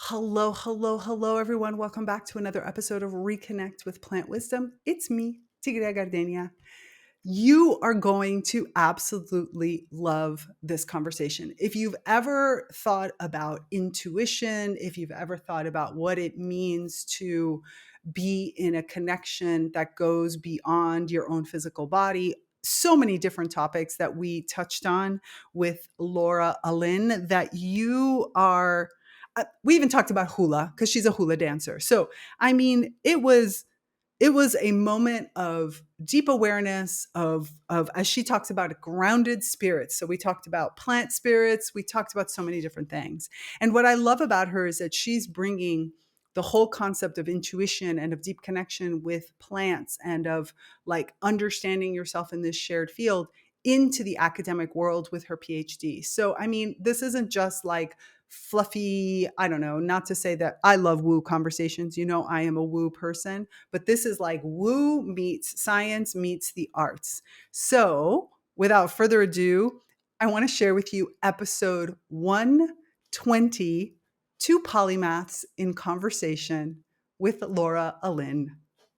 Hello, hello, hello, everyone. Welcome back to another episode of Reconnect with Plant Wisdom. It's me, Tigre Gardenia. You are going to absolutely love this conversation. If you've ever thought about intuition, if you've ever thought about what it means to be in a connection that goes beyond your own physical body, so many different topics that we touched on with Laura Alyn that you are. We even talked about hula because she's a hula dancer. So, I mean, it was a moment of deep awareness of as she talks about grounded spirits. So we talked about plant spirits, we talked about so many different things. And what I love about her is that she's bringing the whole concept of intuition and of deep connection with plants and of like understanding yourself in this shared field into the academic world with her PhD. So I mean, this isn't just like fluffy, I don't know, not to say that I love woo conversations. You know, I am a woo person, but this is like woo meets science meets the arts. So, without further ado, I want to share with you episode 120, Two Polymaths in Conversation with Laura Alyn.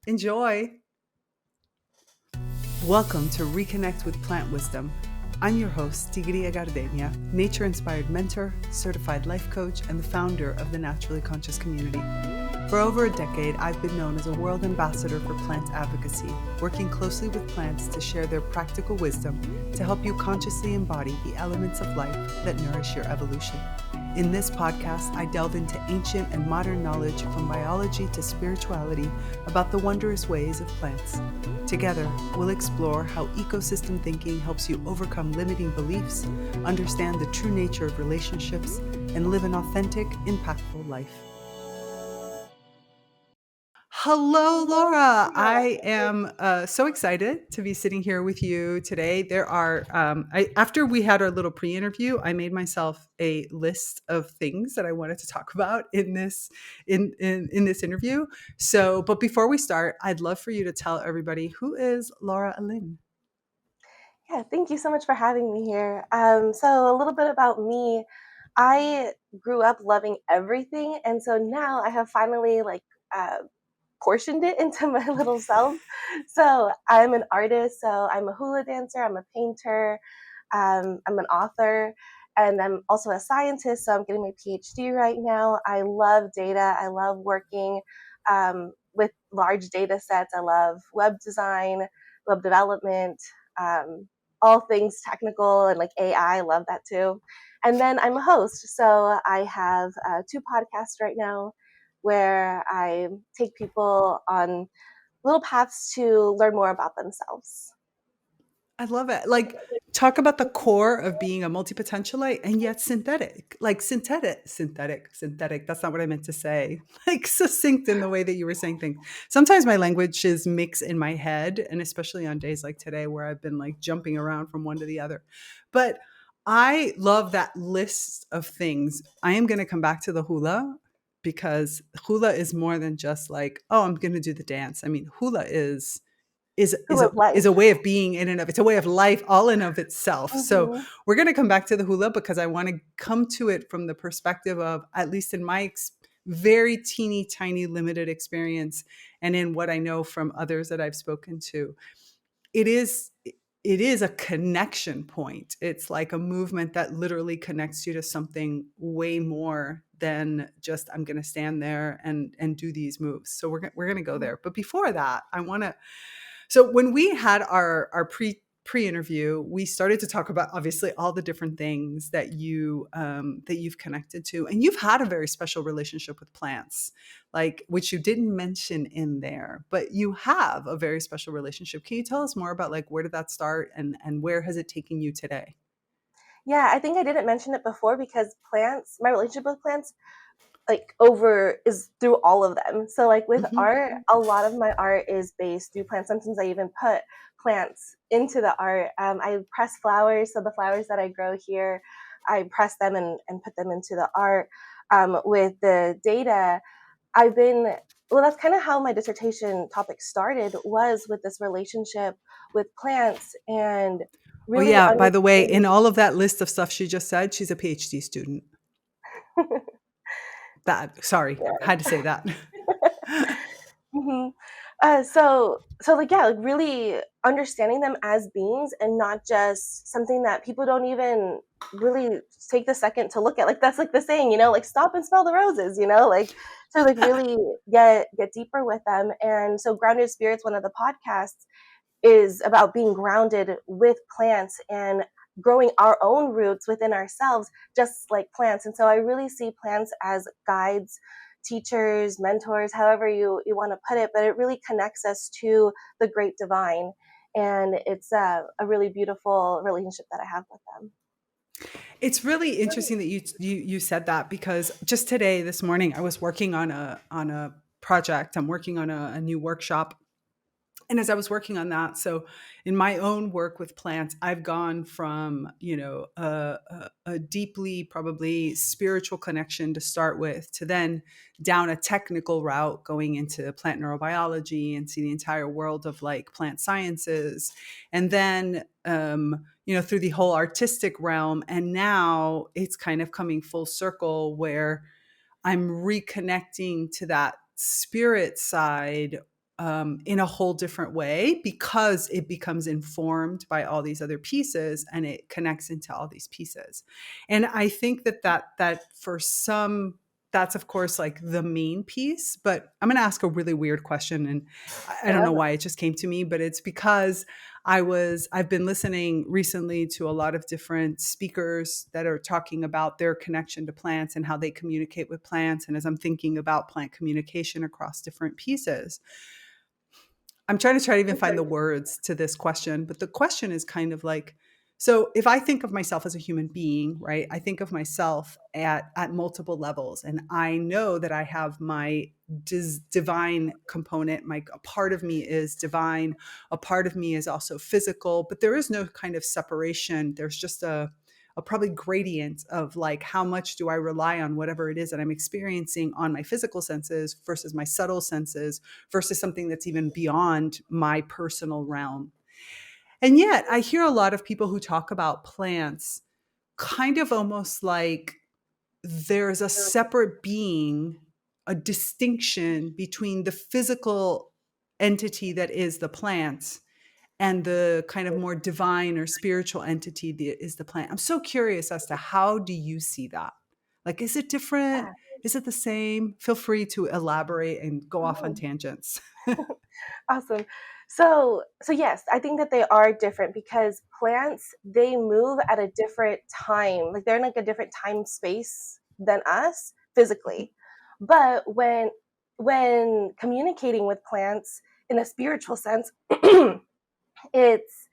Enjoy. Welcome to Reconnect with Plant Wisdom. I'm your host, Tigria Gardenia, nature-inspired mentor, certified life coach, and the founder of the Naturally Conscious community. For over a decade, I've been known as a world ambassador for plant advocacy, working closely with plants to share their practical wisdom to help you consciously embody the elements of life that nourish your evolution. In this podcast, I delve into ancient and modern knowledge from biology to spirituality about the wondrous ways of plants. Together, we'll explore how ecosystem thinking helps you overcome limiting beliefs, understand the true nature of relationships, and live an authentic, impactful life. Hello, Laura. I am so excited to be sitting here with you today. There are, after we had our little pre-interview, I made myself a list of things that I wanted to talk about in this in this interview. So, but before we start, I'd love for you to tell everybody who is Laura Alyn. Yeah, thank you so much for having me here. So a little bit about me. I grew up loving everything, and so now I have finally uh, portioned it into my little self. So I'm an artist. So I'm a hula dancer. I'm a painter. I'm an author, and I'm also a scientist. So I'm getting my PhD right now. I love data. I love working with large data sets. I love web design, web development. Um, all things technical and like AI. I love that too. And then I'm a host. So I have two podcasts right now where I take people on little paths to learn more about themselves. I love it. Like, talk about the core of being a multi-potentialite and yet synthetic. Like synthetic. That's not what I meant to say. Like succinct in the way that you were saying things. Sometimes my language is mix in my head, and especially on days like today where I've been like jumping around from one to the other. But I love that list of things. I am going to come back to the hula because hula is more than just like, oh, I'm going to do the dance. I mean, hula is Who is a live life. is a way of being in and of it's a way of life all in of itself. So Hmm. we're going to come back to the hula because I want to come to it from the perspective of, at least in my very teeny tiny limited experience and in what I know from others that I've spoken to, it is it is a connection point. It's like a movement that literally connects you to something way more than just I'm going to stand there and do these moves. So we're going to go there. But before that, I want to, so when we had our pre-interview, we started to talk about obviously all the different things that you've connected to, and you've had a very special relationship with plants, like which you didn't mention in there, but you have a very special relationship. Can you tell us more about like where did that start and where has it taken you today? Yeah, I think I didn't mention it before because plants, my relationship with plants, like over is through all of them. So like with Hmm. art, a lot of my art is based through plants. Sometimes I even put plants into the art. I press flowers, so the flowers that I grow here, I press them and put them into the art. With the data, I've been well, that's kind of how my dissertation topic started, was with this relationship with plants and Oh really yeah, by the way, in understanding. all of that list of stuff she just said, she's a PhD student. That, sorry, Yeah. had to say that. hmm so like yeah, like really understanding them as beings and not just something that people don't even really take the second to look at. Like that's like the saying, like stop and smell the roses, like to like really get deeper with them. And so Grounded Spirits, one of the podcasts, is about being grounded with plants and growing our own roots within ourselves, just like plants. And so I really see plants as guides, teachers, mentors, however you want to put it, but it really connects us to the great divine. And it's a really beautiful relationship that I have with them. It's really interesting that you said that, because just today, this morning, I was working on a project. I'm working on a new workshop. And as I was working on that, so in my own work with plants, I've gone from, a deeply probably spiritual connection to start with, to then down a technical route going into plant neurobiology and see the entire world of like plant sciences. And then, through the whole artistic realm. And now it's kind of coming full circle where I'm reconnecting to that spirit side, in a whole different way, because it becomes informed by all these other pieces and it connects into all these pieces. And I think that for some, that's of course like the main piece. But I'm going to ask a really weird question, and I I don't know love it. why it just came to me, but it's because I've been listening recently to a lot of different speakers that are talking about their connection to plants and how they communicate with plants. And as I'm thinking about plant communication across different pieces, I'm trying to even find the words to this question, but the question is kind of like, so if I think of myself as a human being, right? I think of myself at multiple levels, and I know that I have my divine component. A part of me is divine, a part of me is also physical, but there is no kind of separation. There's just a probably gradient of like, how much do I rely on whatever it is that I'm experiencing on my physical senses versus my subtle senses versus something that's even beyond my personal realm. And yet, I hear a lot of people who talk about plants kind of almost like there's a separate being, a distinction between the physical entity that is the plant and the kind of more divine or spiritual entity that is the plant. I'm so curious as to, how do you see that? Like, is it different? Yeah. Is it the same? Feel free to elaborate and go off on Oh. tangents. Awesome. So yes, I think that they are different because plants, they move at a different time. Like they're in like a different time space than us physically. But when communicating with plants in a spiritual sense, it's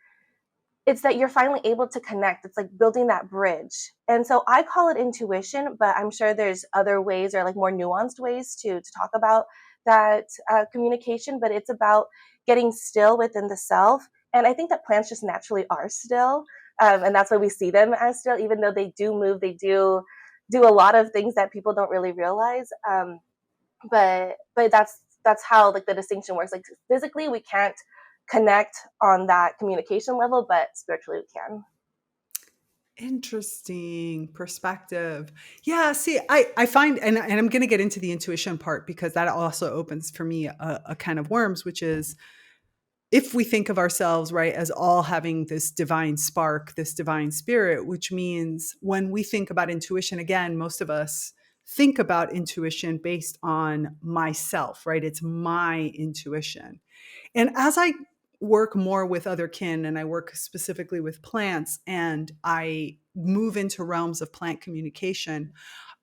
it's that you're finally able to connect. It's like building that bridge. And so I call it intuition, but I'm sure there's other ways or like more nuanced ways to talk about that communication. But it's about getting still within the self. And I think that plants just naturally are still. And that's why we see them as still, even though they do move, they do a lot of things that people don't really realize. But that's how like the distinction works. Like physically, we can't connect on that communication level, but spiritually we can. Interesting perspective. Yeah, see, I find, and I'm going to get into the intuition part because that also opens for me a can of worms, which is, if we think of ourselves, right, as all having this divine spark, this divine spirit, which means when we think about intuition, again, most of us think about intuition based on myself, right? It's my intuition. And as I work more with other kin, and I work specifically with plants, and I move into realms of plant communication,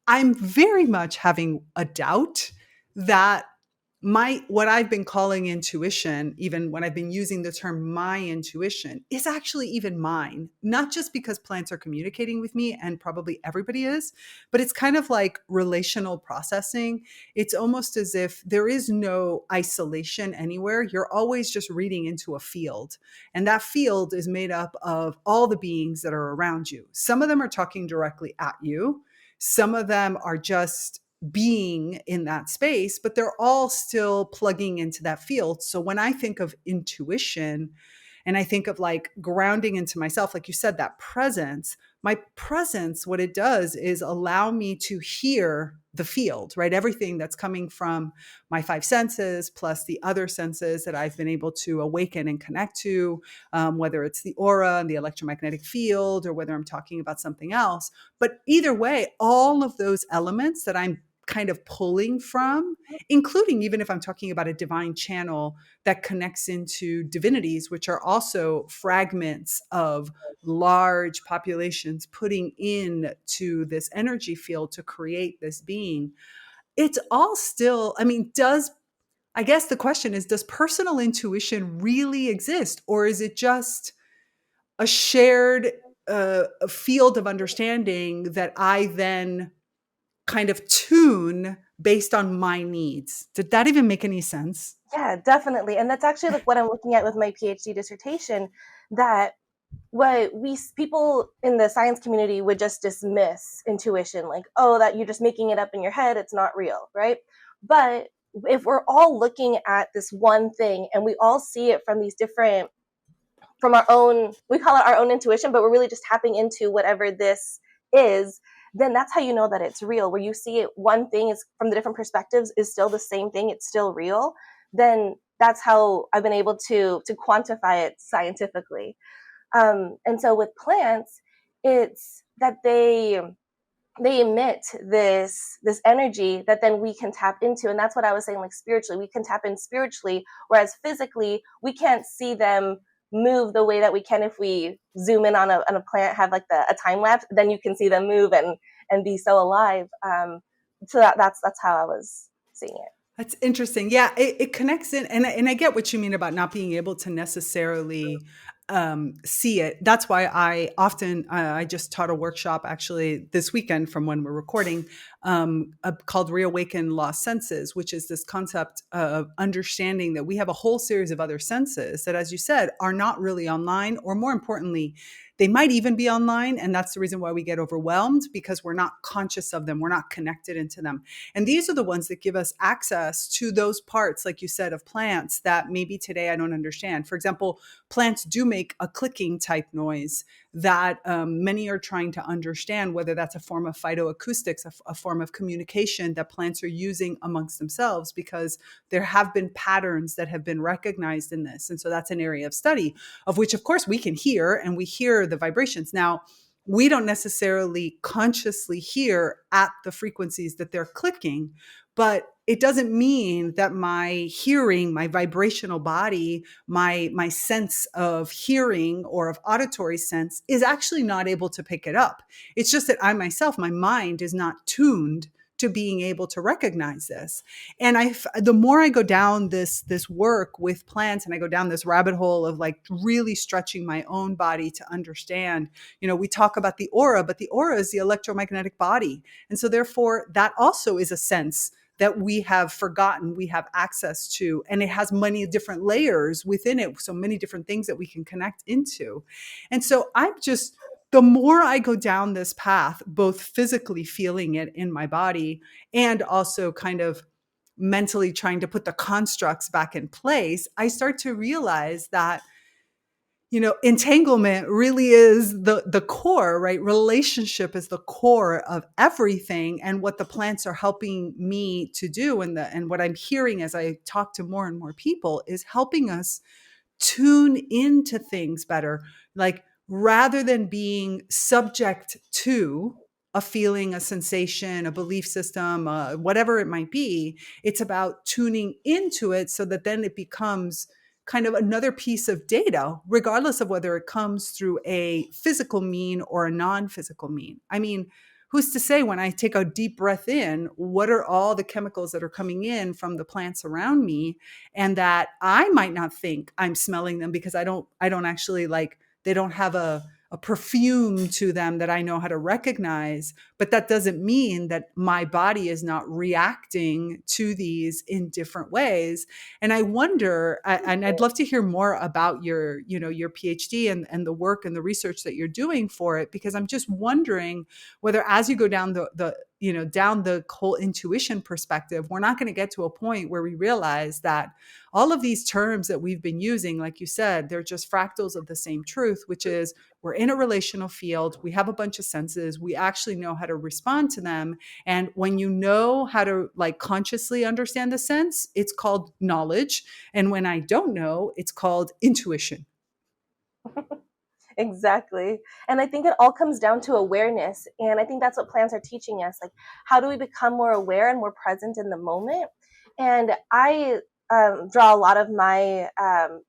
I'm very much having a doubt that my what I've been calling intuition, even when I've been using the term my intuition, is actually even mine. Not just because plants are communicating with me, and probably everybody is, but it's kind of like relational processing. It's almost as if there is no isolation anywhere. You're always just reading into a field. And that field is made up of all the beings that are around you. Some of them are talking directly at you. Some of them are just being in that space, but they're all still plugging into that field. So when I think of intuition and I think of like grounding into myself, like you said, that presence, my presence, what it does is allow me to hear the field, right? Everything that's coming from my five senses, plus the other senses that I've been able to awaken and connect to, whether it's the aura and the electromagnetic field, or whether I'm talking about something else. But either way, all of those elements that I'm kind of pulling from, including even if I'm talking about a divine channel that connects into divinities, which are also fragments of large populations putting in to this energy field to create this being. It's all still, I mean, I guess the question is, does personal intuition really exist? Or is it just a shared a field of understanding that I then kind of tune based on my needs? Did that even make any sense? Yeah, definitely. And that's actually like what I'm looking at with my PhD dissertation, that what people in the science community would just dismiss intuition, like, oh, that you're just making it up in your head, it's not real, right? But if we're all looking at this one thing and we all see it from these different, from our own, we call it our own intuition, but we're really just tapping into whatever this is, then that's how you know that it's real. Where you see it, one thing is from the different perspectives is still the same thing, it's still real. Then that's how I've been able to quantify it scientifically. And so with plants, it's that they emit this energy that then we can tap into, and that's what I was saying, like spiritually we can tap in spiritually, whereas physically we can't see them move the way that we can if we zoom in on a plant, have like a time lapse, then you can see them move and be so alive. So that's how I was seeing it. That's interesting. Yeah, it connects in, and I get what you mean about not being able to necessarily see it. That's why I often I just taught a workshop actually this weekend from when we're recording, called Reawaken Lost Senses, which is this concept of understanding that we have a whole series of other senses that, as you said, are not really online, or more importantly, they might even be online, and that's the reason why we get overwhelmed, because we're not conscious of them, we're not connected into them. And these are the ones that give us access to those parts, like you said, of plants that maybe today I don't understand. For example, plants do make a clicking type noise that many are trying to understand, whether that's a form of phytoacoustics, a form of communication that plants are using amongst themselves, because there have been patterns that have been recognized in this. And so that's an area of study, of which, of course, we can hear, and we hear the vibrations. Now, we don't necessarily consciously hear at the frequencies that they're clicking, but it doesn't mean that my hearing, my vibrational body, my sense of hearing or of auditory sense is actually not able to pick it up. It's just that I myself, my mind is not tuned to being able to recognize this. And the more I go down this work with plants, and I go down this rabbit hole of like really stretching my own body to understand, we talk about the aura, but the aura is the electromagnetic body. And so therefore that also is a sense that we have forgotten we have access to, and it has many different layers within it, so many different things that we can connect into. And so the more I go down this path, both physically feeling it in my body and also kind of mentally trying to put the constructs back in place, I start to realize that entanglement really is the core, right? Relationship is the core of everything, and what the plants are helping me to do, and what I'm hearing as I talk to more and more people, is helping us tune into things better. Like, rather than being subject to a feeling, a sensation, a belief system, whatever it might be, it's about tuning into it so that then it becomes kind of another piece of data, regardless of whether it comes through a physical mean or a non-physical mean. I mean, who's to say when I take a deep breath in, what are all the chemicals that are coming in from the plants around me, and that I might not think I'm smelling them because I don't actually like, they don't have a perfume to them that I know how to recognize. But that doesn't mean that my body is not reacting to these in different ways. And I wonder, and I'd love to hear more about your PhD and the work and the research that you're doing for it, because I'm just wondering whether, as you go down the down the whole intuition perspective, we're not going to get to a point where we realize that all of these terms that we've been using, like you said, they're just fractals of the same truth, which is we're in a relational field. We have a bunch of senses. We actually know how to respond to them. And when you know how to like consciously understand the sense, it's called knowledge. And when I don't know, it's called intuition. Exactly. And I think it all comes down to awareness. And I think that's what plants are teaching us. Like, how do we become more aware and more present in the moment? And I draw a lot of my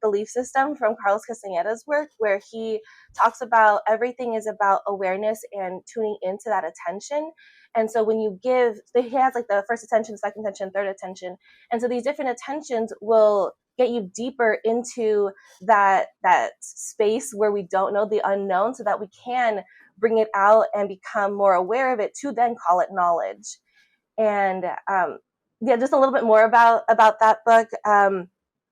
belief system from Carlos Castaneda's work, where he talks about everything is about awareness and tuning into that attention. And so when you give, he has like the first attention, second attention, third attention. And so these different attentions will get you deeper into that space where we don't know, the unknown, so that we can bring it out and become more aware of it to then call it knowledge. And yeah, just a little bit more about that book.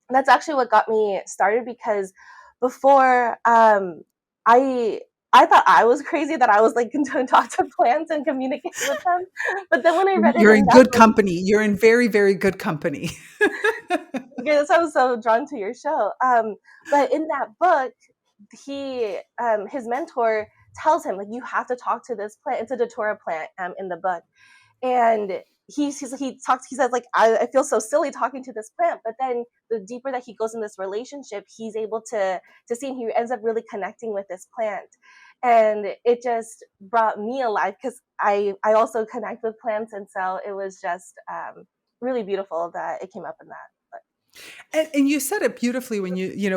That's actually what got me started, because before I I thought I was crazy that I was like to talk to plants and communicate with them. But then when I read it You're in in that good book, company. You're in very, very good company. yeah, that's why I was so drawn to your show. But in that book, he his mentor tells him, like, you have to talk to this plant. It's a datura plant in the book. And he talks, he says, like, I feel so silly talking to this plant. But then the deeper that he goes in this relationship, he's able to see, and he ends up really connecting with this plant. And it just brought me alive, because I also connect with plants. And so it was just really beautiful that it came up in that. And you said it beautifully when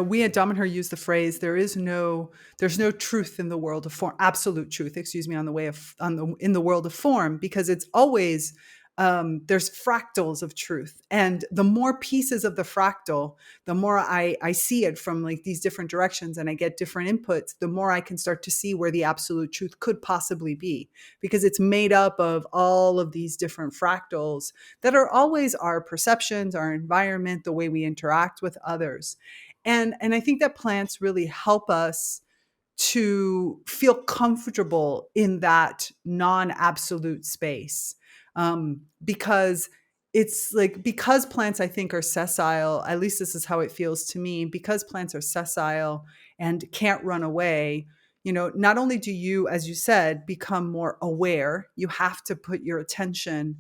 we at Dom and Her use the phrase, there's no truth in the world of form, absolute truth, excuse me, in the world of form, because it's always, there's fractals of truth. And the more pieces of the fractal, the more I see it from like these different directions and I get different inputs, the more I can start to see where the absolute truth could possibly be, because it's made up of all of these different fractals that are always our perceptions, our environment, the way we interact with others. And I think that plants really help us to feel comfortable in that non-absolute space. Because it's like, because plants, I think, are sessile, at least this is how it feels to me, because plants are sessile and can't run away, not only do you, as you said, become more aware, you have to put your attention,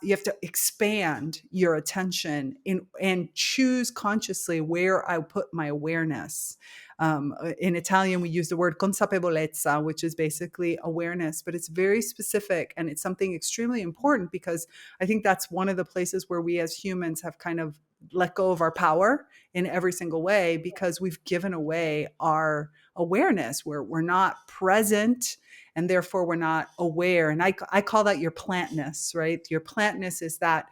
you have to expand your attention and choose consciously where I put my awareness. In Italian, we use the word consapevolezza, which is basically awareness, but it's very specific and it's something extremely important, because I think that's one of the places where we as humans have kind of let go of our power in every single way, because we've given away our awareness, where we're not present and therefore we're not aware. And I call that your plantness, right? Your plantness is that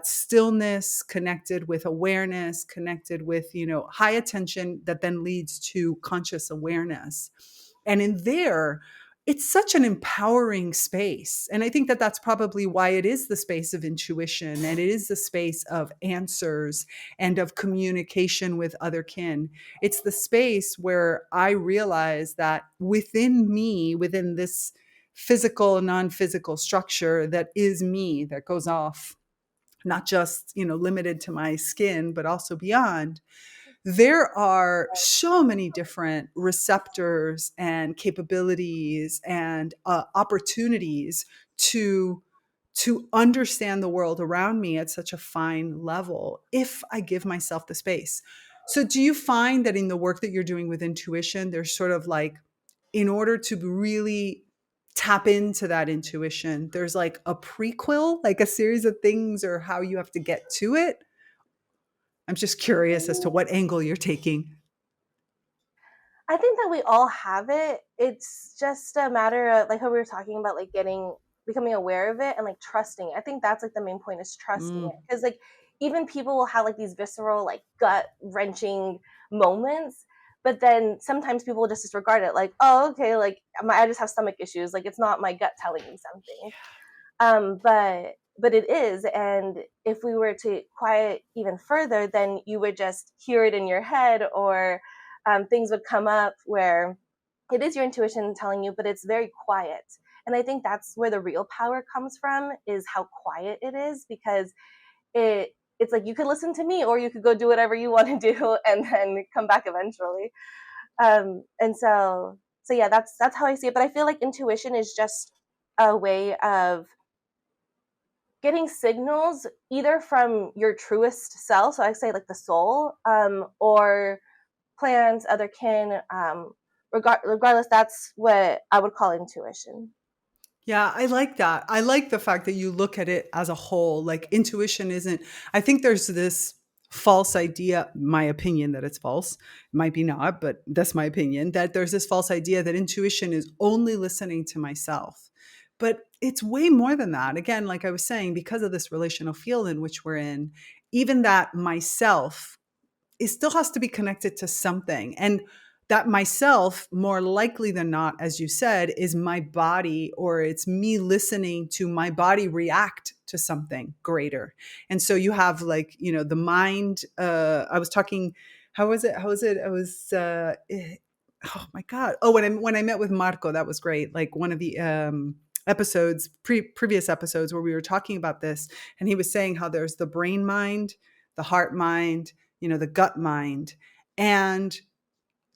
stillness connected with awareness, connected with, high attention that then leads to conscious awareness. And in there, it's such an empowering space. And I think that that's probably why it is the space of intuition, and it is the space of answers and of communication with other kin. It's the space where I realize that within me, within this physical, non-physical structure that is me, that goes off, not just, limited to my skin, but also beyond, there are so many different receptors and capabilities and opportunities to understand the world around me at such a fine level if I give myself the space. So do you find that in the work that you're doing with intuition, there's sort of like, in order to really tap into that intuition, there's like a prequel, like a series of things, or how you have to get to it? I'm just curious as to what angle you're taking. I think that we all have it. It's just a matter of, like, how we were talking about, like, becoming aware of it and like trusting it. I think that's like the main point, is trusting Mm. it. Because like, even people will have like these visceral, like, gut wrenching moments, but then sometimes people will just disregard it, like, oh, okay, like, I just have stomach issues, like, it's not my gut telling me something. But it is. And if we were to quiet even further, then you would just hear it in your head, or things would come up where it is your intuition telling you, but it's very quiet. And I think that's where the real power comes from, is how quiet it is, because it's like you could listen to me or you could go do whatever you want to do and then come back eventually. And so yeah, that's how I see it. But I feel like intuition is just a way of getting signals either from your truest self, so I say like the soul, or plants, other kin, regardless. That's what I would call intuition. Yeah, I like that. I like the fact that you look at it as a whole. Like intuition isn't, I think there's this false idea, my opinion, that it's false. It might be not, but that's my opinion, that there's this false idea that intuition is only listening to myself. But it's way more than that. Again, like I was saying, because of this relational field in which we're in, even that myself, it still has to be connected to something. And that myself, more likely than not, as you said, is my body, or it's me listening to my body react to something greater. And so you have, like, the mind. I was talking, how was it? How was it? I was, oh my God. Oh, when I met with Marco, that was great. Like one of the, episodes, previous episodes where we were talking about this, and he was saying how there's the brain mind, the heart mind, the gut mind, and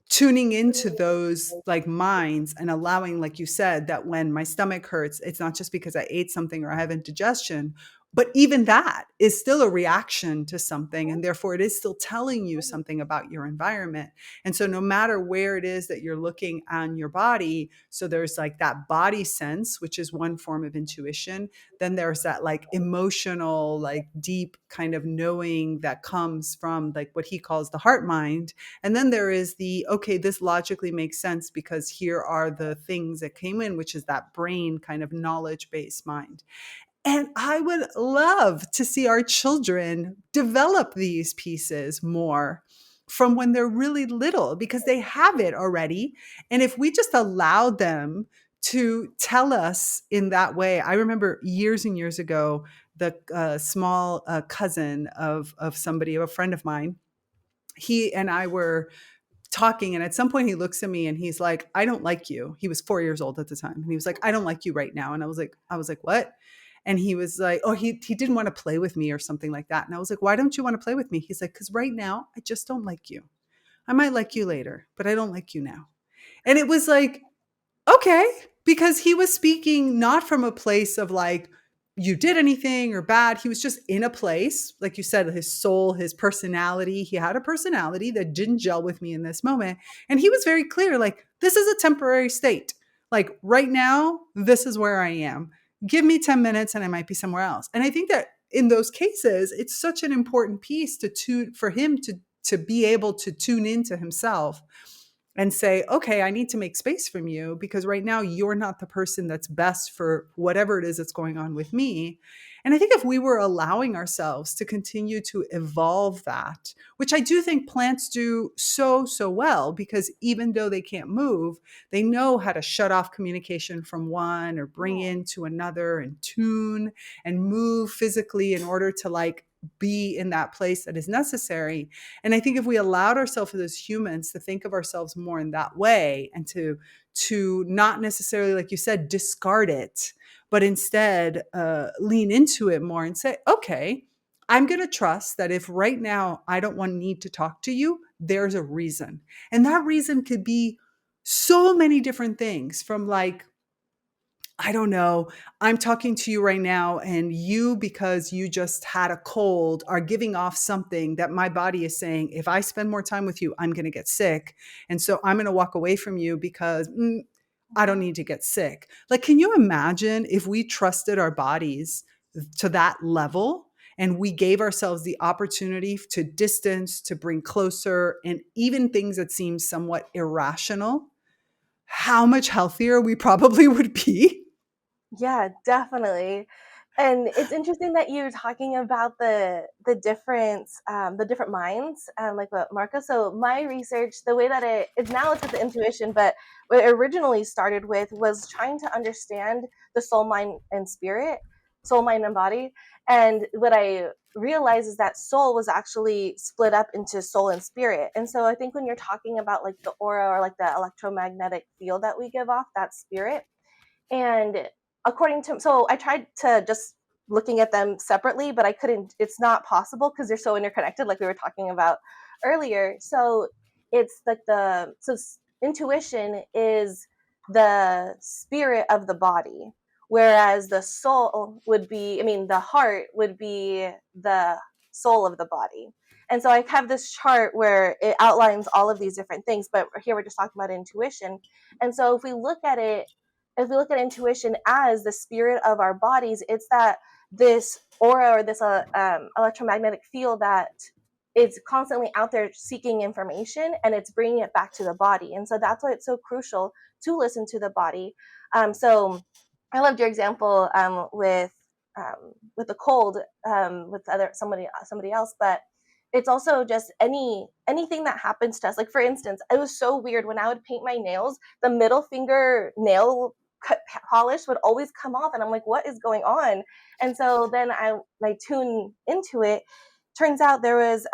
tuning into those like minds and allowing, like you said, that when my stomach hurts, it's not just because I ate something or I have indigestion, but even that is still a reaction to something. And therefore it is still telling you something about your environment. And so no matter where it is that you're looking on your body, so there's like that body sense, which is one form of intuition. Then there's that like emotional, like deep kind of knowing that comes from like what he calls the heart mind. And then there is the, okay, this logically makes sense because here are the things that came in, which is that brain kind of knowledge based mind. And I would love to see our children develop these pieces more from when they're really little, because they have it already. And if we just allowed them to tell us in that way, I remember years and years ago, the small cousin of somebody, of a friend of mine, he and I were talking, and at some point he looks at me and he's like, I don't like you. He was 4 years old at the time, and he was like, I don't like you right now. And I was like, what? And he was like, oh, he didn't want to play with me or something like that. And I was like, why don't you want to play with me? He's like, because right now I just don't like you. I might like you later, but I don't like you now. And it was like, okay, because he was speaking not from a place of like, you did anything or bad. He was just in a place, like you said, his soul, his personality. He had a personality that didn't gel with me in this moment. And he was very clear, like, this is a temporary state. Like, right now, this is where I am. Give me 10 minutes and I might be somewhere else. And I think that in those cases, it's such an important piece to tune for him to be able to tune into himself and say, okay, I need to make space from you because right now you're not the person that's best for whatever it is that's going on with me. And I think if we were allowing ourselves to continue to evolve that, which I do think plants do so, so well, because even though they can't move, they know how to shut off communication from one or bring Oh, into another and tune and move physically in order to like be in that place that is necessary. And I think if we allowed ourselves as humans to think of ourselves more in that way and to not necessarily, like you said, discard it, but instead lean into it more and say, okay, I'm going to trust that if right now I don't want need to talk to you, there's a reason. And that reason could be so many different things, from like, I don't know. I'm talking to you right now, and you, because you just had a cold, are giving off something that my body is saying, if I spend more time with you, I'm going to get sick. And so I'm going to walk away from you because I don't need to get sick. Like, can you imagine if we trusted our bodies to that level and we gave ourselves the opportunity to distance, to bring closer, and even things that seem somewhat irrational, how much healthier we probably would be? yeah, definitely. And it's interesting that you're talking about the different minds, like what Marco. So my research, the way that it's now, it's with the intuition, but what it originally started with was trying to understand the soul, mind, and spirit, soul, mind, and body. And what I realized is that soul was actually split up into soul and spirit. And so I think when you're talking about like the aura or like the electromagnetic field that we give off, that's spirit. And so I tried to just looking at them separately, but I couldn't, it's not possible because they're so interconnected, like we were talking about earlier. So it's like intuition is the spirit of the body, whereas the soul would be, I mean, the heart would be the soul of the body. And so I have this chart where it outlines all of these different things, but here we're just talking about intuition. And so if we look at intuition as the spirit of our bodies, it's that this aura or this electromagnetic field that is constantly out there seeking information, and it's bringing it back to the body. And so that's why it's so crucial to listen to the body. So I loved your example with the cold, with somebody else, but it's also just anything that happens to us. Like for instance, it was so weird when I would paint my nails, the middle finger nail polish would always come off, and I'm like, what is going on? And so then I tune into it. Turns out there was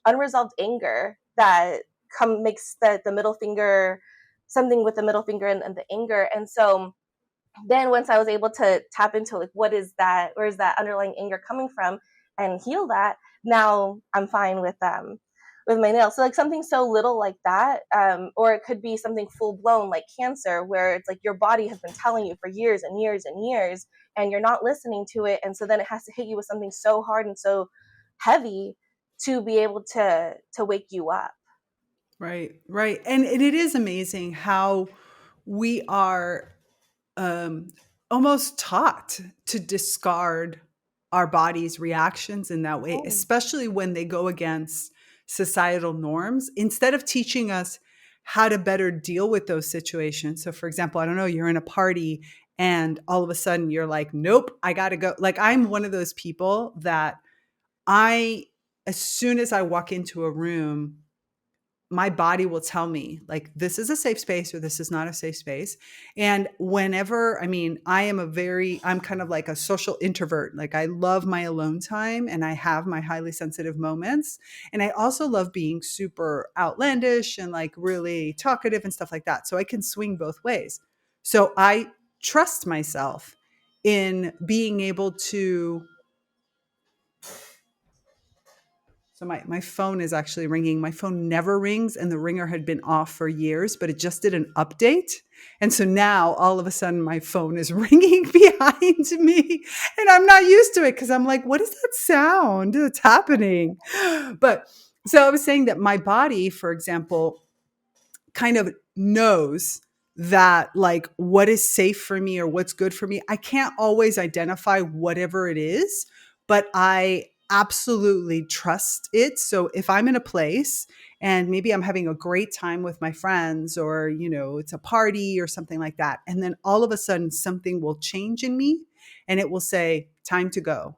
unresolved anger that makes the middle finger, something with the middle finger and the anger. And so then once I was able to tap into like what is that, where is that underlying anger coming from, and heal that, now I'm fine with my nails. So like something so little like that, or it could be something full blown like cancer, where it's like your body has been telling you for years and years and years, and you're not listening to it, and so then it has to hit you with something so hard and so heavy to be able to wake you up. Right, right. And it is amazing how we are um, almost taught to discard our body's reactions in that way, Mm. especially when they go against societal norms, instead of teaching us how to better deal with those situations. So, for example, I don't know, you're in a party and all of a sudden you're like, nope, I got to go. Like, I'm one of those people that as soon as I walk into a room, my body will tell me like this is a safe space or this is not a safe space. And whenever, I mean, I'm kind of like a social introvert. Like I love my alone time and I have my highly sensitive moments. And I also love being super outlandish and like really talkative and stuff like that. So I can swing both ways. So I trust myself in being able to. So my phone is actually ringing. My phone never rings and the ringer had been off for years, but it just did an update. And so now all of a sudden my phone is ringing behind me and I'm not used to it because I'm like, what is that sound that's happening? But so I was saying that my body, for example, kind of knows that like what is safe for me or what's good for me. I can't always identify whatever it is, but I absolutely trust it. So if I'm in a place and maybe I'm having a great time with my friends or, you know, it's a party or something like that, and then all of a sudden something will change in me and it will say, time to go.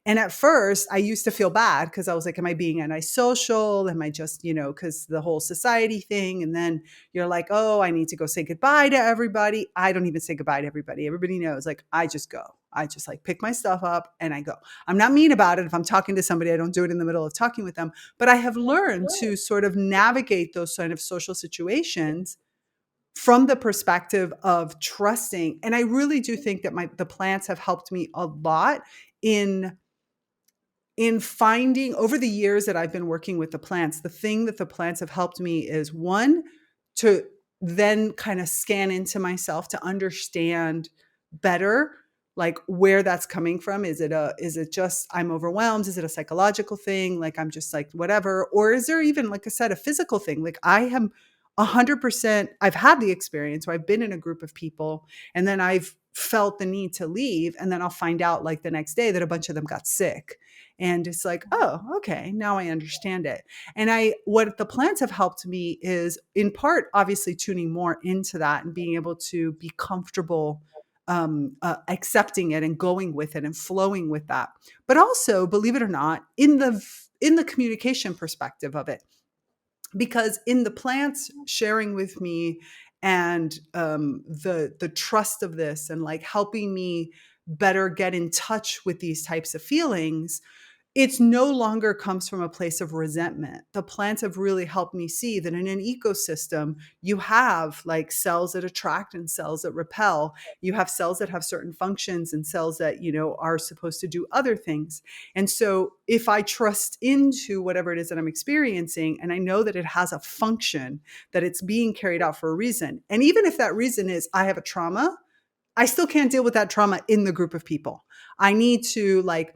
And at first, I used to feel bad because I was like, am I being antisocial? Am I just, you know, because the whole society thing. And then you're like, oh, I need to go say goodbye to everybody. I don't even say goodbye to everybody. Everybody knows, like, I just go. I just like pick my stuff up and I go. I'm not mean about it. If I'm talking to somebody, I don't do it in the middle of talking with them. But I have learned to sort of navigate those kind of social situations from the perspective of trusting. And I really do think that the plants have helped me a lot in finding over the years that I've been working with the plants, the thing that the plants have helped me is one, to then kind of scan into myself to understand better like where that's coming from. Is it just I'm overwhelmed? Is it a psychological thing? Like I'm just like whatever. Or is there even, like I said, a physical thing? Like I am 100%, I've had the experience where I've been in a group of people and then I've felt the need to leave. And then I'll find out like the next day that a bunch of them got sick. And it's like, oh, okay, now I understand it. And what the plants have helped me is in part, obviously tuning more into that and being able to be comfortable accepting it and going with it and flowing with that. But also, believe it or not, in the communication perspective of it, because in the plants sharing with me and the trust of this and like helping me better get in touch with these types of feelings, it's no longer comes from a place of resentment. The plants have really helped me see that in an ecosystem, you have like cells that attract and cells that repel. You have cells that have certain functions and cells that, are supposed to do other things. And so if I trust into whatever it is that I'm experiencing, and I know that it has a function, that it's being carried out for a reason. And even if that reason is I have a trauma, I still can't deal with that trauma in the group of people. I need to like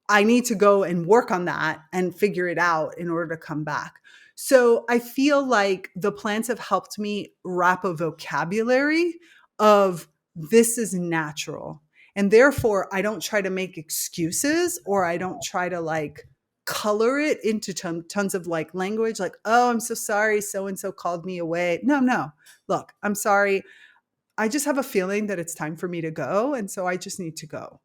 I need to go and work on that and figure it out in order to come back. So I feel like the plants have helped me wrap a vocabulary of this is natural. And therefore, I don't try to make excuses, or I don't try to like color it into tons of like language, like, oh, I'm so sorry. So and so called me away. No, no. Look, I'm sorry. I just have a feeling that it's time for me to go. And so I just need to go.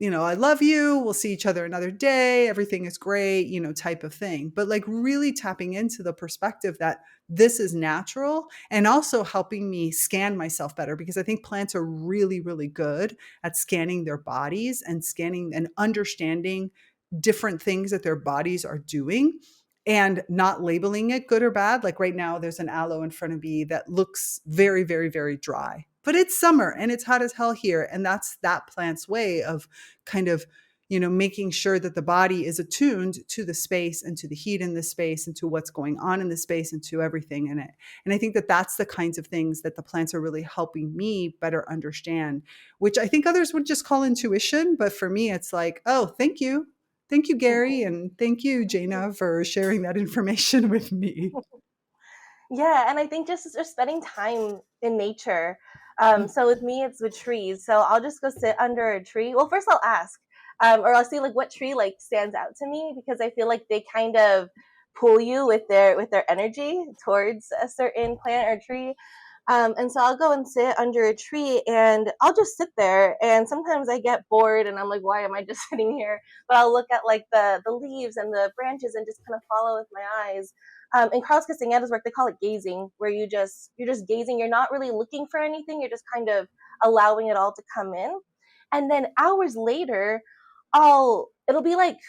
I love you. We'll see each other another day. Everything is great, type of thing. But like really tapping into the perspective that this is natural, and also helping me scan myself better, because I think plants are really, really good at scanning their bodies and scanning and understanding different things that their bodies are doing and not labeling it good or bad. Like right now, there's an aloe in front of me that looks very, very, very dry, but it's summer and it's hot as hell here. And that's that plant's way of kind of, making sure that the body is attuned to the space and to the heat in the space and to what's going on in the space and to everything in it. And I think that that's the kinds of things that the plants are really helping me better understand, which I think others would just call intuition. But for me, it's like, oh, thank you. Thank you, Gary. And thank you, Jaina, for sharing that information with me. Yeah, and I think just spending time in nature. So with me, it's with trees. So I'll just go sit under a tree. Well, first I'll ask, or I'll see like what tree like stands out to me, because I feel like they kind of pull you with their energy towards a certain plant or tree. And so I'll go and sit under a tree and I'll just sit there. And sometimes I get bored and I'm like, why am I just sitting here? But I'll look at like the leaves and the branches and just kind of follow with my eyes. In Carlos Castaneda's work, they call it gazing, where you're just gazing. You're not really looking for anything. You're just kind of allowing it all to come in. And then hours later, it'll be like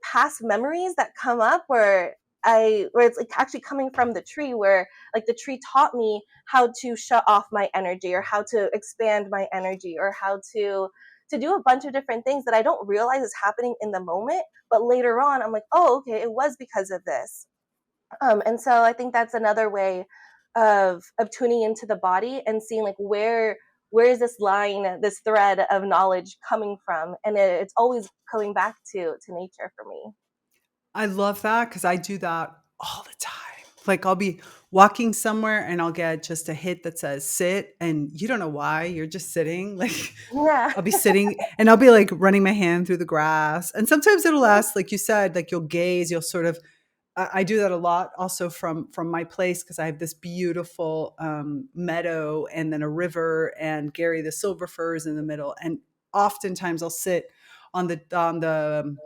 past memories that come up where it's like actually coming from the tree, where like the tree taught me how to shut off my energy, or how to expand my energy, or how to do a bunch of different things that I don't realize is happening in the moment, but later on I'm like, oh, okay, it was because of this. And so I think that's another way of tuning into the body and seeing like where is this line, this thread of knowledge coming from, and it's always coming back to nature for me. I love that because I do that all the time. Like I'll be walking somewhere and I'll get just a hit that says sit, and you don't know why, you're just sitting. Like Yeah. I'll be sitting and I'll be like running my hand through the grass. And sometimes it'll last, like you said, like you'll gaze, you'll sort of I do that a lot also from my place, because I have this beautiful meadow and then a river and Gary the silver firs in the middle. And oftentimes I'll sit on the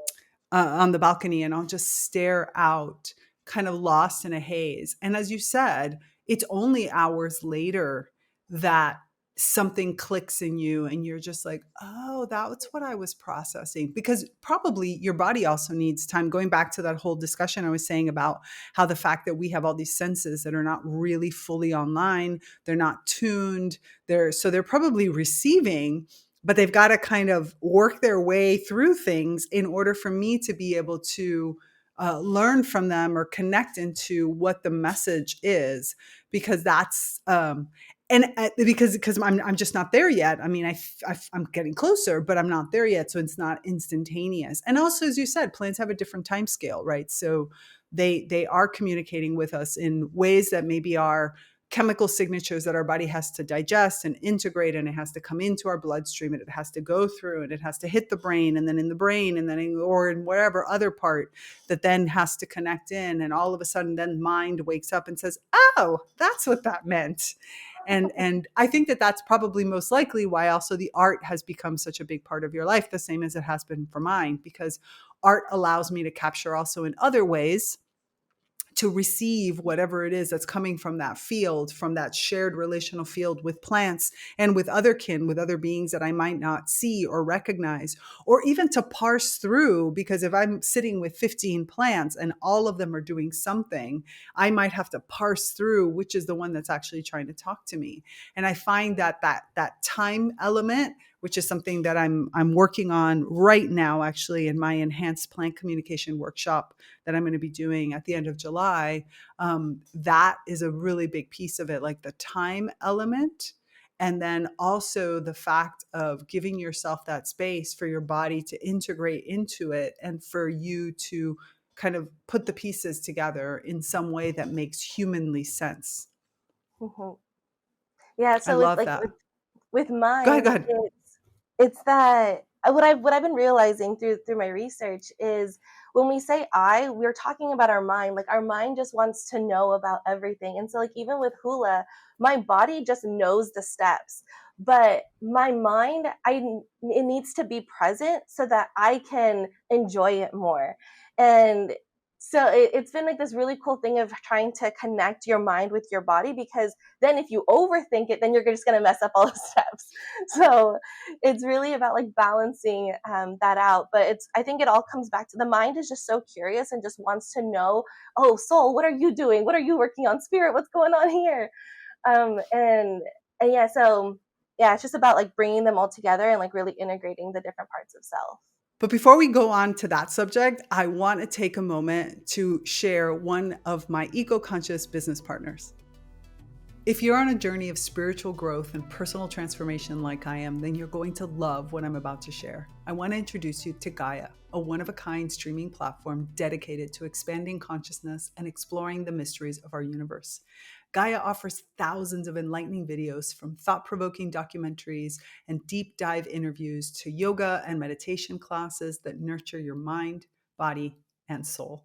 balcony and I'll just stare out, kind of lost in a haze. And as you said, it's only hours later that something clicks in you and you're just like, oh, that's what I was processing. Because probably your body also needs time. Going back to that whole discussion I was saying about how the fact that we have all these senses that are not really fully online, they're not tuned, they're probably receiving, but they've got to kind of work their way through things in order for me to be able to learn from them or connect into what the message is, because that's and because I'm just not there yet. I mean, I'm getting closer, but I'm not there yet, so it's not instantaneous. And also, as you said, plants have a different time scale, right? So they are communicating with us in ways that maybe are chemical signatures that our body has to digest and integrate, and it has to come into our bloodstream, and it has to go through, and it has to hit the brain, and then in the brain, and then or in whatever other part that then has to connect in, and all of a sudden then mind wakes up and says, oh, that's what that meant. And I think that that's probably most likely why also the art has become such a big part of your life, the same as it has been for mine, because art allows me to capture also in other ways to receive whatever it is that's coming from that field, from that shared relational field with plants and with other kin, with other beings that I might not see or recognize, or even to parse through. Because if I'm sitting with 15 plants and all of them are doing something, I might have to parse through which is the one that's actually trying to talk to me. And I find that time element, which is something that I'm working on right now, actually, in my enhanced plant communication workshop that I'm going to be doing at the end of July. That is a really big piece of it, like the time element. And then also the fact of giving yourself that space for your body to integrate into it and for you to kind of put the pieces together in some way that makes humanly sense. Mhm. Yeah, I so with love like that. with Go ahead, mine, go ahead. it's that what I've been realizing through my research is when we say I, we're talking about our mind. Like our mind just wants to know about everything. And so like even with hula, my body just knows the steps. But my mind, it needs to be present so that I can enjoy it more. And so it's been like this really cool thing of trying to connect your mind with your body, because then if you overthink it, then you're just going to mess up all the steps. So it's really about like balancing that out. But I think it all comes back to the mind is just so curious and just wants to know, oh soul, what are you doing, what are you working on, spirit, what's going on here? And yeah, so yeah, it's just about like bringing them all together and like really integrating the different parts of self. But before we go on to that subject, I want to take a moment to share one of my eco conscious business partners. If you're on a journey of spiritual growth and personal transformation like I am, then you're going to love what I'm about to share. I want to introduce you to Gaia, a one-of-a-kind streaming platform dedicated to expanding consciousness and exploring the mysteries of our universe. Gaia offers thousands of enlightening videos, from thought-provoking documentaries and deep dive interviews to yoga and meditation classes that nurture your mind, body, and soul.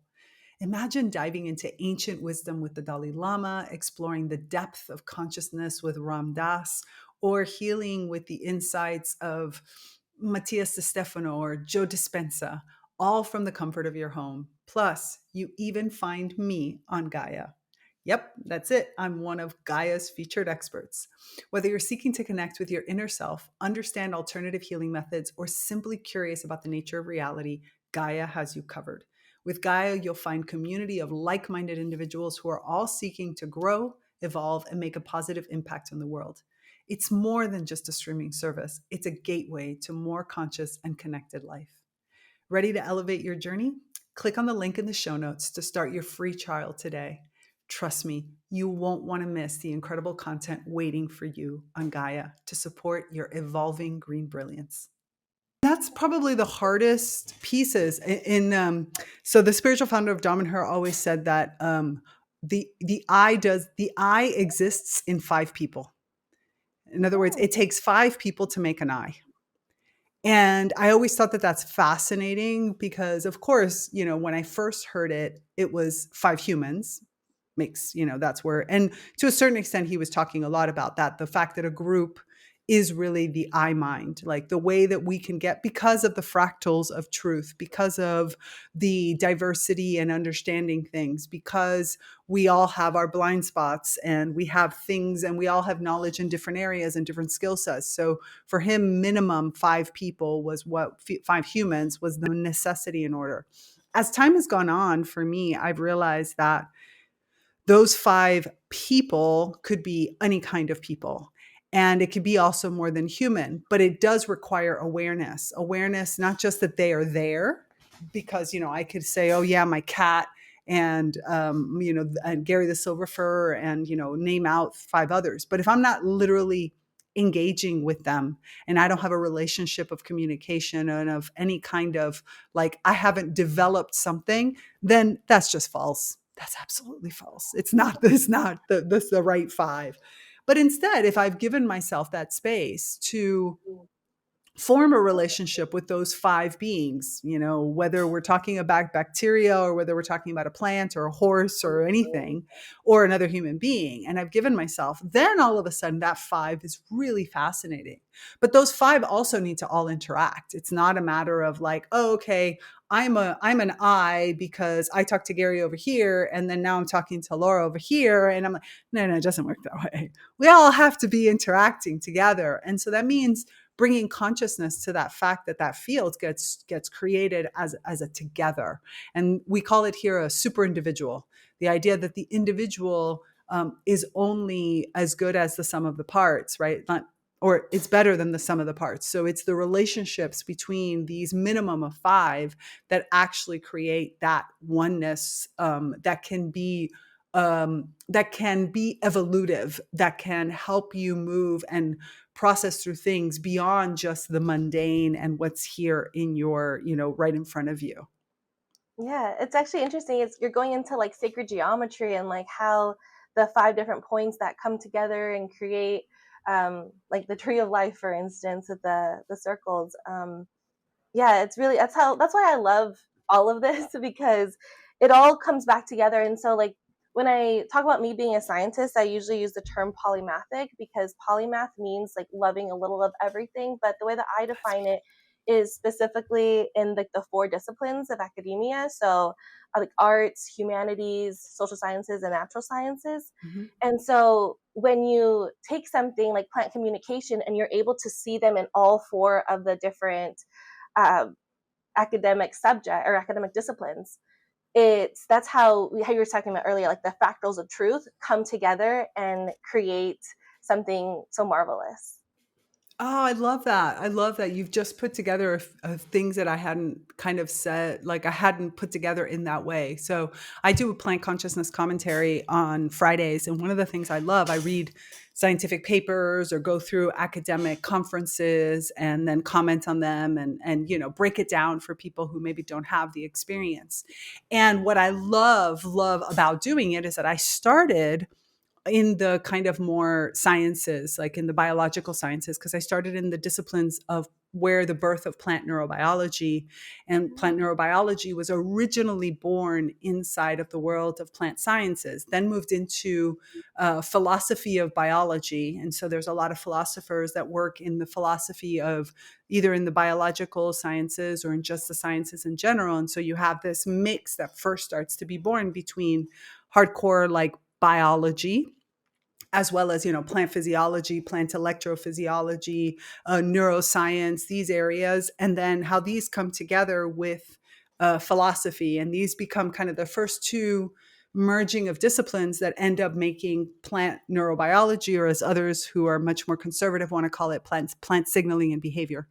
Imagine diving into ancient wisdom with the Dalai Lama, exploring the depth of consciousness with Ram Dass, or healing with the insights of Matthias De Stefano or Joe Dispenza, all from the comfort of your home. Plus, you even find me on Gaia. Yep, that's it. I'm one of Gaia's featured experts. Whether you're seeking to connect with your inner self, understand alternative healing methods, or simply curious about the nature of reality, Gaia has you covered. With Gaia, you'll find community of like-minded individuals who are all seeking to grow, evolve, and make a positive impact on the world. It's more than just a streaming service. It's a gateway to more conscious and connected life. Ready to elevate your journey? Click on the link in the show notes to start your free trial today. Trust me, you won't want to miss the incredible content waiting for you on Gaia to support your evolving green brilliance. That's probably the hardest pieces so the spiritual founder of Damanhur always said that the I exists in five people. In other words, Hmm. it takes five people to make an I. And I always thought that that's fascinating because, of course, when I first heard it, it was five humans. That's where, and to a certain extent, he was talking a lot about that. The fact that a group is really the I mind, like the way that we can get, because of the fractals of truth, because of the diversity and understanding things, because we all have our blind spots and we have things and we all have knowledge in different areas and different skill sets. So for him, minimum five people was five humans was the necessity in order. As time has gone on, for me, I've realized that those five people could be any kind of people. And it could be also more than human, but it does require awareness, not just that they are there, because, I could say, oh yeah, my cat and, and Gary the Silver Fur and, name out five others. But if I'm not literally engaging with them and I don't have a relationship of communication and of any kind of, like, I haven't developed something, then that's just false. That's absolutely false. It's not the right five. But instead, if I've given myself that space to form a relationship with those five beings, whether we're talking about bacteria or whether we're talking about a plant or a horse or anything or another human being. And I've given myself, then all of a sudden that five is really fascinating. But those five also need to all interact. It's not a matter of like, oh, okay, I'm an I because I talked to Gary over here, and then now I'm talking to Laura over here. And I'm like, no, it doesn't work that way. We all have to be interacting together. And so that means bringing consciousness to that fact that that field gets created as a together. And we call it here a super individual. The idea that the individual is only as good as the sum of the parts, right? Not, or it's better than the sum of the parts. So it's the relationships between these minimum of five that actually create that oneness, that can be evolutive, that can help you move and process through things beyond just the mundane and what's here in your, right in front of you. Yeah, it's actually interesting. It's You're going into like sacred geometry and like how the five different points that come together and create like the tree of life, for instance, with the circles. Yeah, it's really that's why I love all of this because it all comes back together. And so like when I talk about me being a scientist, I usually use the term polymathic because polymath means like loving a little of everything. But the way that I define it is specifically in like the four disciplines of academia. So like arts, humanities, social sciences, and natural sciences. Mm-hmm. And so when you take something like plant communication and you're able to see them in all four of the different uh, academic subject or academic disciplines, that's how you were talking about earlier, like the fractals of truth come together and create something so marvelous. Oh, I love that. I love that you've just put together things that I hadn't kind of said, like I hadn't put together in that way. So I do a plant consciousness commentary on Fridays. And one of the things I love, I read scientific papers or go through academic conferences and then comment on them and break it down for people who maybe don't have the experience. And what I love about doing it is that I started in the kind of more sciences, like in the biological sciences, because I started in the disciplines of where the birth of plant neurobiology, and plant neurobiology was originally born inside of the world of plant sciences, then moved into philosophy of biology. And so there's a lot of philosophers that work in the philosophy of either in the biological sciences or in just the sciences in general. And so you have this mix that first starts to be born between hardcore like biology, as well as plant physiology, plant electrophysiology, neuroscience, these areas, and then how these come together with philosophy, and these become kind of the first two merging of disciplines that end up making plant neurobiology, or as others who are much more conservative want to call it, plant signaling and behavior.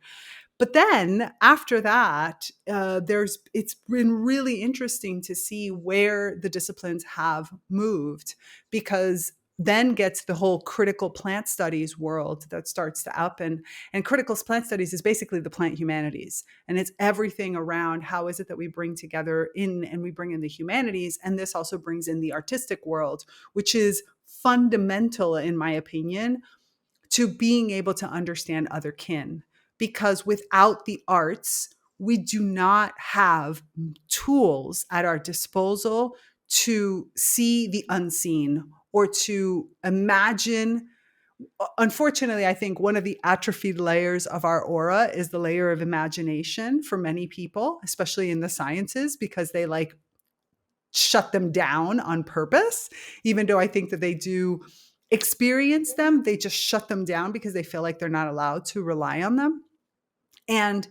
But then after that, it's been really interesting to see where the disciplines have moved, because then gets the whole critical plant studies world that starts to up, and critical plant studies is basically the plant humanities, and it's everything around how is it that we bring together in, and we bring in the humanities, and this also brings in the artistic world, which is fundamental in my opinion to being able to understand other kin. Because without the arts, we do not have tools at our disposal to see the unseen or to imagine. Unfortunately, I think one of the atrophied layers of our aura is the layer of imagination for many people, especially in the sciences, because they like shut them down on purpose. Even though I think that they do experience them, they just shut them down because they feel like they're not allowed to rely on them. And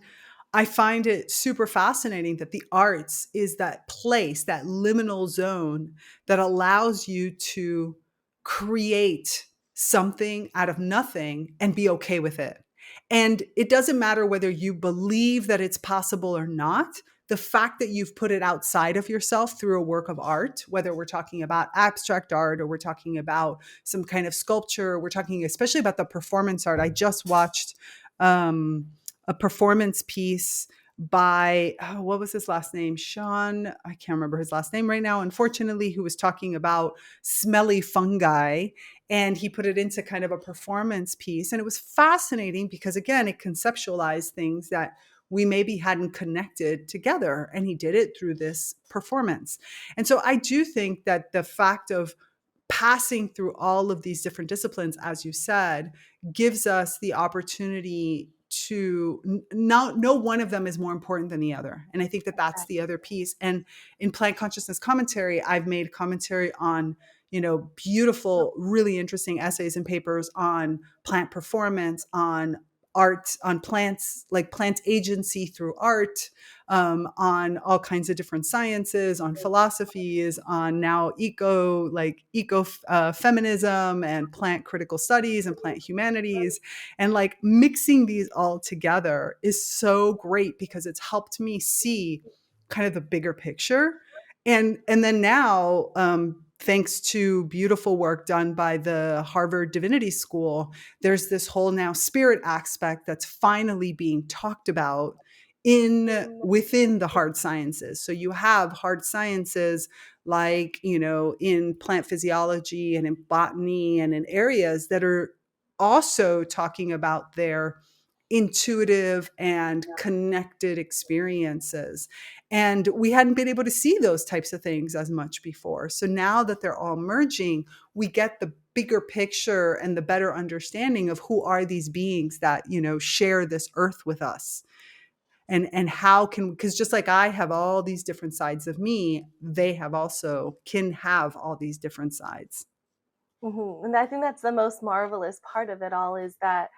I find it super fascinating that the arts is that place, that liminal zone that allows you to create something out of nothing and be okay with it. And it doesn't matter whether you believe that it's possible or not. The fact that you've put it outside of yourself through a work of art, whether we're talking about abstract art or we're talking about some kind of sculpture, we're talking especially about the performance art. I just watched a performance piece by what was his last name? Sean, I can't remember his last name right now, unfortunately, who was talking about smelly fungi. and he put it into kind of a performance piece. And it was fascinating because, again, it conceptualized things that we maybe hadn't connected together. And he did it through this performance. And so I do think that the fact of passing through all of these different disciplines, as you said, gives us the opportunity to not no one of them is more important than the other. And I think that that's the other piece. And in plant consciousness commentary, I've made commentary on, beautiful, really interesting essays and papers on plant performance, on art, on plants, like plant agency through art, on all kinds of different sciences, on philosophies, on now eco feminism and plant critical studies and plant humanities. And like mixing these all together is so great because it's helped me see kind of the bigger picture. And then now, thanks to beautiful work done by the Harvard Divinity School, there's this whole now spirit aspect that's finally being talked about in within the hard sciences. So you have hard sciences like, in plant physiology and in botany and in areas that are also talking about their intuitive and connected experiences. And we hadn't been able to see those types of things as much before. So now that they're all merging, we get the bigger picture and the better understanding of who are these beings that, share this earth with us. And how because just like I have all these different sides of me, they can have all these different sides. And I think that's the most marvelous part of it all, is that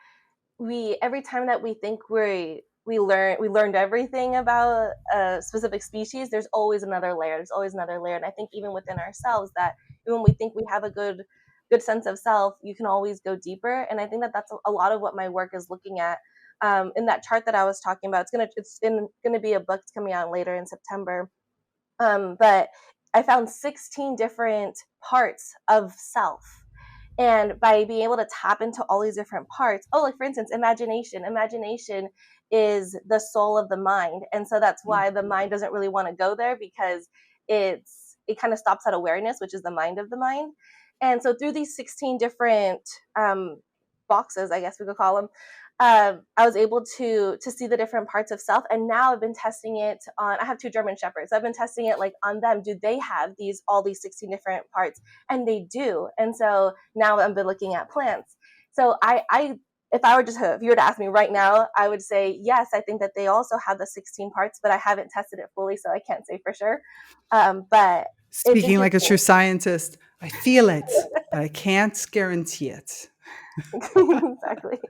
we every time that we think we learned everything about a specific species, there's always another layer, and I think even within ourselves, that even when we think we have a good sense of self, you can always go deeper. And I think that that's a lot of what my work is looking at. In that chart that I was talking about, it's gonna be a book that's coming out later in September. But I found 16 different parts of self, and by being able to tap into all these different parts, oh, like for instance, imagination is the soul of the mind. And so that's why the mind doesn't really want to go there, because it kind of stops at awareness, which is the mind of the mind. And so through these 16 different boxes, I guess we could call them, I was able to see the different parts of self. And now I've been testing it on. I have two German shepherds. I've been testing it like on them. Do they have all these 16 different parts? And they do. And so now I've been looking at plants. So I if you were to ask me right now, I would say yes. I think that they also have the 16 parts, but I haven't tested it fully, so I can't say for sure. But it's Speaking like a true interesting. scientist, I feel it, but I can't guarantee it. Exactly.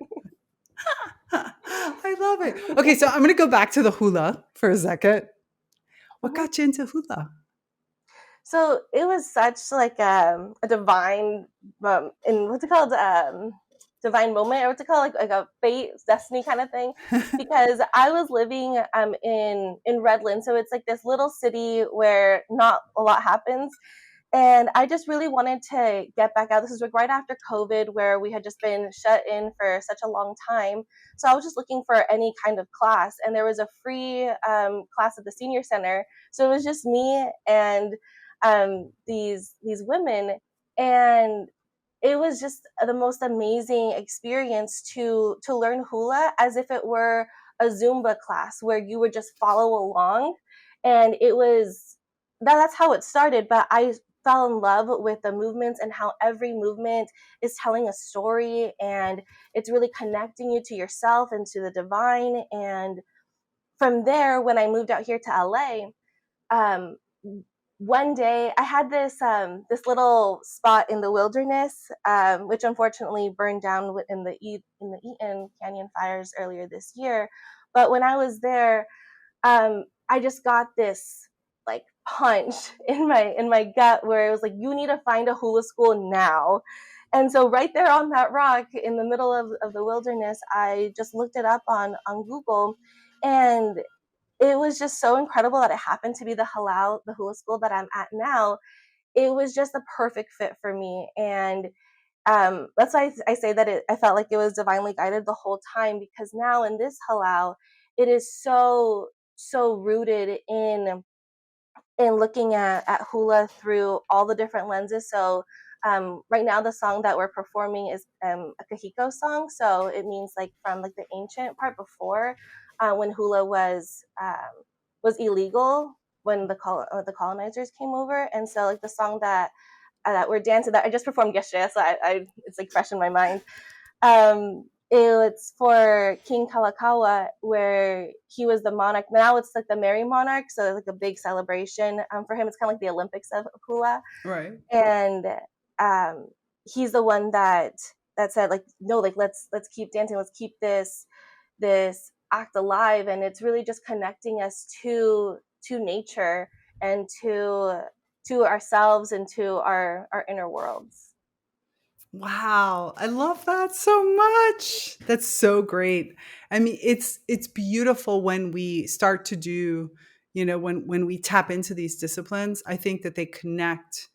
I love it. Okay, so I'm going to go back to the hula for a second. What Mhm. got you into hula? So it was such like a divine, in what's it called, divine moment, or what's it called, like a fate, destiny kind of thing. Because I was living in Redland, so it's like this little city where not a lot happens, and I just really wanted to get back out. This is like right after COVID, where we had just been shut in for such a long time. So I was just looking for any kind of class, and there was a free class at the senior center. So it was just me and these women, and it was just the most amazing experience to learn hula as if it were a Zumba class where you would just follow along. And it was that's how it started. But I fell in love with the movements and how every movement is telling a story, and it's really connecting you to yourself and to the divine. And from there, when I moved out here to LA, um, one day I had this little spot in the wilderness, which unfortunately burned down in the Eaton Canyon fires earlier this year. But when I was there, I just got this like punch in my gut, where it was like, you need to find a hula school now. And so right there on that rock in the middle of the wilderness, I just looked it up on Google, and it was just so incredible that it happened to be the hula school that I'm at now. It was just the perfect fit for me. And that's why I say that I felt like it was divinely guided the whole time, because now in this halal, it is so rooted in looking at hula through all the different lenses. So Right now, the song that we're performing is a Kahiko song, so it means like from like the ancient part before, when hula was illegal when the colonizers came over, and so like the song that we're dancing that I just performed yesterday, so it's like fresh in my mind. It's for King Kalakaua, where he was the monarch. Now it's like the Merry Monarch, so it's like a big celebration. For him, it's kind of like the Olympics of hula, Right. and um, he's the one that said like, no, like let's keep dancing, let's keep this act alive, and it's really just connecting us to nature and to ourselves and to our inner worlds. Wow, I love that so much. That's so great. I mean, it's beautiful when we start to do, when we tap into these disciplines. I think that they connect,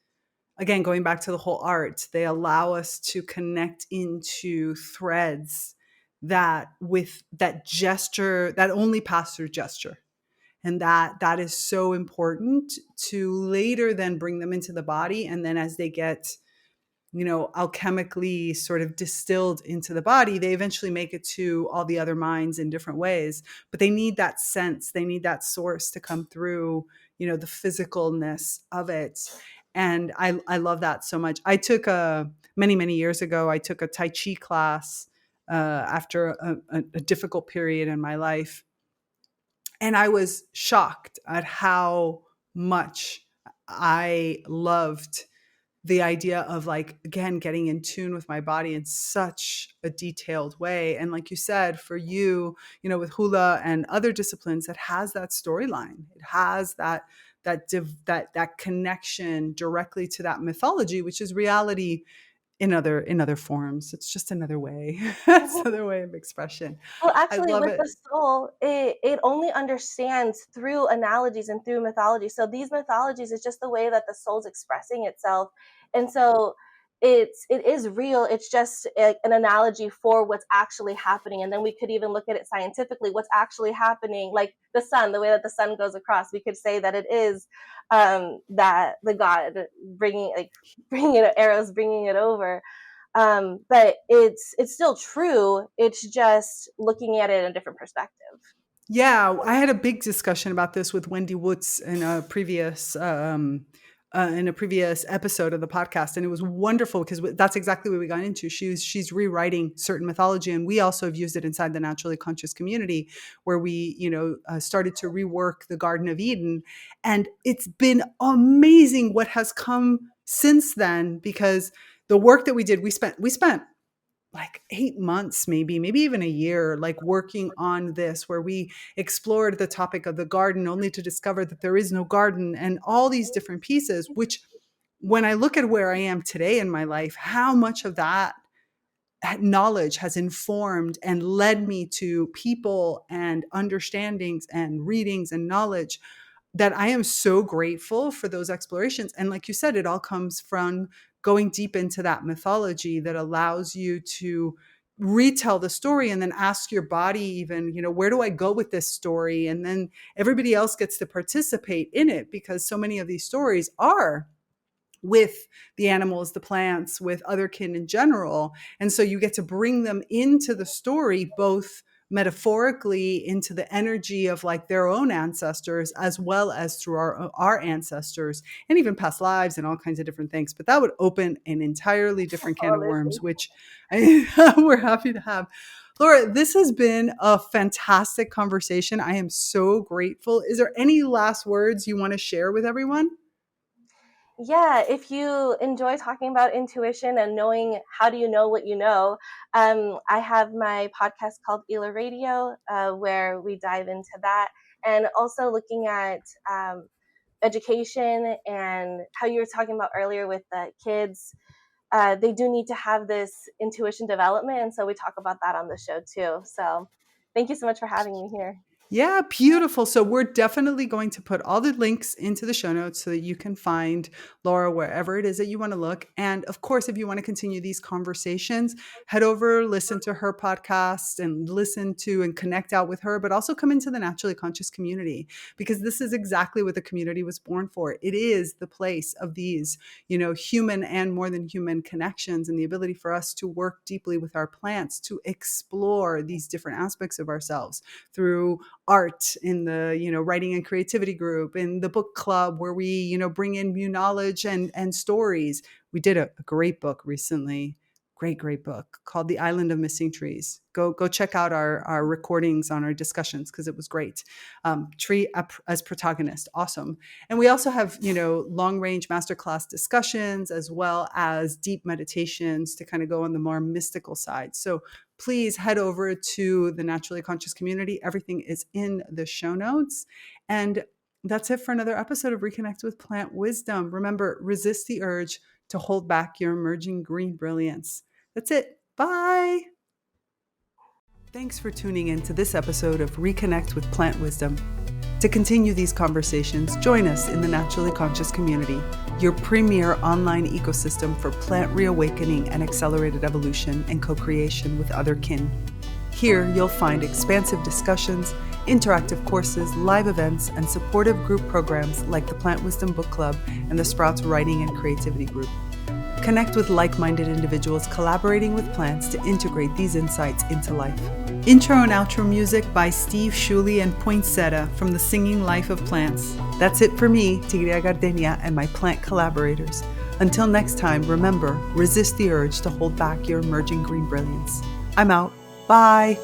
again, going back to the whole art, they allow us to connect into threads that with that gesture that only pass through gesture. And that is so important to later then bring them into the body. And then as they get, alchemically sort of distilled into the body, they eventually make it to all the other minds in different ways. But they need that sense, they need that source to come through, the physicalness of it. And I love that so much. I took many, many years ago, I took a Tai Chi class after a difficult period in my life. And I was shocked at how much I loved the idea of, like, again, getting in tune with my body in such a detailed way. And like you said, for you, with hula and other disciplines, that has that storyline. It has that connection directly to that mythology, which is reality in other forms. It's just another way. It's another way of expression. Well, I actually, love with it. the soul, it only understands through analogies and through mythology. So these mythologies is just the way that the soul's expressing itself, and so it is real. It's just an analogy for what's actually happening, and then we could even look at it scientifically. What's actually happening, like the sun, the way that the sun goes across, we could say that it is that the god bringing like bringing it arrows, bringing it over, but it's still true. It's just looking at it in a different perspective. Yeah, I had a big discussion about this with Wendy Woods in a previous episode of the podcast, and it was wonderful because that's exactly what we got into. She's rewriting certain mythology, and we also have used it inside the naturally conscious community, where we started to rework the Garden of Eden, and it's been amazing what has come since then. Because the work that we spent like 8 months, maybe even a year, like working on this, where we explored the topic of the garden, only to discover that there is no garden, and all these different pieces, which, when I look at where I am today in my life, how much of that knowledge has informed and led me to people and understandings and readings and knowledge, that I am so grateful for those explorations. And like you said, it all comes from going deep into that mythology that allows you to retell the story, and then ask your body, even, where do I go with this story? And then everybody else gets to participate in it, because so many of these stories are with the animals, the plants, with other kin in general. And so you get to bring them into the story, both metaphorically into the energy of like their own ancestors, as well as through our ancestors, and even past lives and all kinds of different things. But that would open an entirely different can of worms, Honestly. which we're happy to have. Laura, this has been a fantastic conversation. I am so grateful. Is there any last words you want to share with everyone? Yeah, if you enjoy talking about intuition and knowing how do you know what you know, I have my podcast called Ela Radio, where we dive into that, and also looking at education and how you were talking about earlier with the kids. They do need to have this intuition development, and so we talk about that on the show too. So, thank you so much for having me here. Yeah, beautiful. So we're definitely going to put all the links into the show notes so that you can find Laura wherever it is that you want to look. And of course, if you want to continue these conversations, head over, listen to her podcast and listen to and connect out with her, but also come into the Naturally Conscious community, because this is exactly what the community was born for. It is the place of these, human and more than human connections, and the ability for us to work deeply with our plants, to explore these different aspects of ourselves through art, in the writing and creativity group, in the book club where we bring in new knowledge and stories. We did a great book recently, great book called The Island of Missing Trees. Go check out our recordings on our discussions, because it was great. Tree as protagonist, awesome. And we also have long range masterclass discussions, as well as deep meditations to kind of go on the more mystical side. So please head over to the Naturally Conscious community. Everything is in the show notes. And that's it for another episode of Reconnect with Plant Wisdom. Remember, resist the urge to hold back your emerging green brilliance. That's it. Bye. Thanks for tuning in to this episode of Reconnect with Plant Wisdom. To continue these conversations, join us in the Naturally Conscious community, your premier online ecosystem for plant reawakening and accelerated evolution and co-creation with other kin. Here, you'll find expansive discussions, interactive courses, live events, and supportive group programs like the Plant Wisdom Book Club and the Sprouts Writing and Creativity Group. Connect with like-minded individuals collaborating with plants to integrate these insights into life. Intro and outro music by Steve Shuley and Poinsettia from The Singing Life of Plants. That's it for me, Tigrea Gardenia, and my plant collaborators. Until next time, remember, resist the urge to hold back your emerging green brilliance. I'm out. Bye.